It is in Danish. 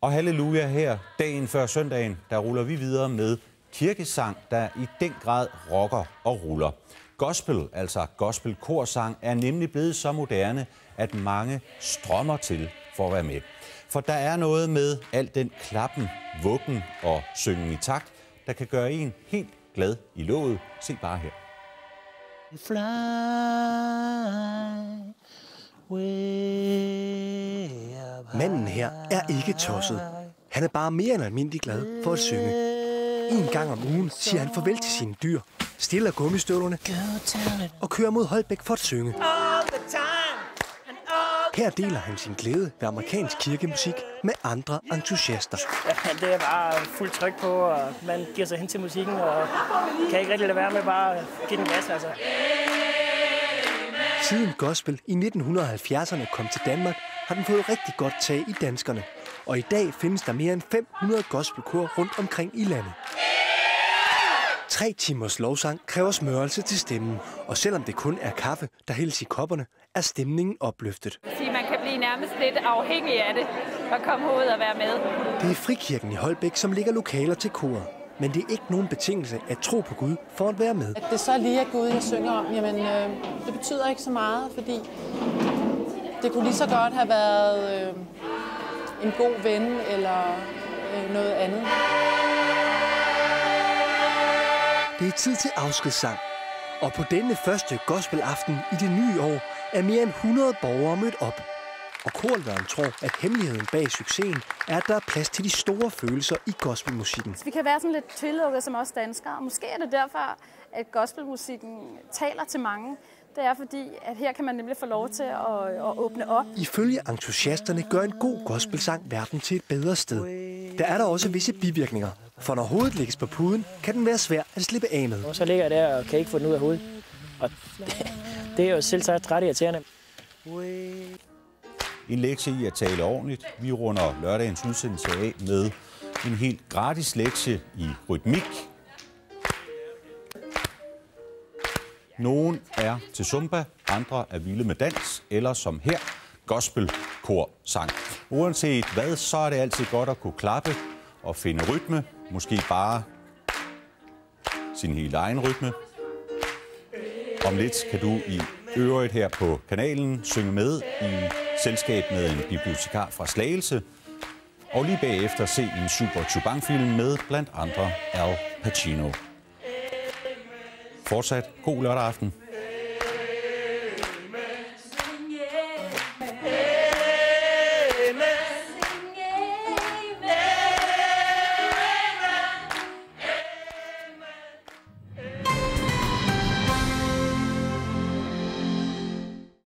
Og halleluja, her dagen før søndagen, der ruller vi videre med kirkesang, der i den grad rocker og ruller. Gospel, altså gospelkorsang, er nemlig blevet så moderne, at mange strømmer til for at være med. For der er noget med al den klappen, vuggen og syngen i takt, der kan gøre en helt glad i låget. Se bare her. Manden her er ikke tosset. Han er bare mere end almindelig glad for at synge. En gang om ugen siger han farvel til sine dyr, stiller gummistøvlerne og kører mod Holbæk for at synge. Her deler han sin glæde ved amerikansk kirkemusik med andre entusiaster. Ja, det er bare fuldt tryk på, og man giver sig hen til musikken, og kan ikke rigtig lade være med bare at give den gas, altså. Siden gospel i 1970'erne kom til Danmark, har den fået rigtig godt tag i danskerne. Og i dag findes der mere end 500 gospelkor rundt omkring i landet. 3 timers lovsang kræver smørelse til stemmen, og selvom det kun er kaffe, der hældes i kopperne, er stemningen opløftet. Man kan blive nærmest lidt afhængig af det og komme ud og være med. Det er Frikirken i Holbæk, som ligger lokaler til koret. Men det er ikke nogen betingelse at tro på Gud for at være med. At det så lige er Gud, jeg synger om, jamen det betyder ikke så meget, fordi det kunne lige så godt have været en god ven eller noget andet. Det er tid til afskedssang. Og på denne første gospelaften i det nye år er mere end 100 borgere mødt op. Og korlederen tror, at hemmeligheden bag succesen er, at der er plads til de store følelser i gospelmusikken. Vi kan være sådan lidt tillukket som os danskere, og måske er det derfor, at gospelmusikken taler til mange. Det er fordi, at her kan man nemlig få lov til at åbne op. Ifølge entusiasterne gør en god gospelsang verden til et bedre sted. Der er der også visse bivirkninger, for når hovedet lægges på puden, kan den være svær at slippe af med. Og så ligger jeg der og kan ikke få den ud af hovedet. Og det er jo selvsagt ret irriterende. En lektie i at tale ordentligt. Vi runder lørdagens udsendelse af med en helt gratis lektie i rytmik. Nogle er til zumba, andre er vilde med dans, eller som her, gospelkorsang. Uanset hvad, så er det altid godt at kunne klappe og finde rytme. Måske bare sin helt egen rytme. Om lidt kan du i øvrigt her på kanalen synge med i selskab med en bibliotekar fra Slagelse. Og lige bagefter se en super Chubang-film med blandt andre Al Pacino. Fortsat god lørdag aften.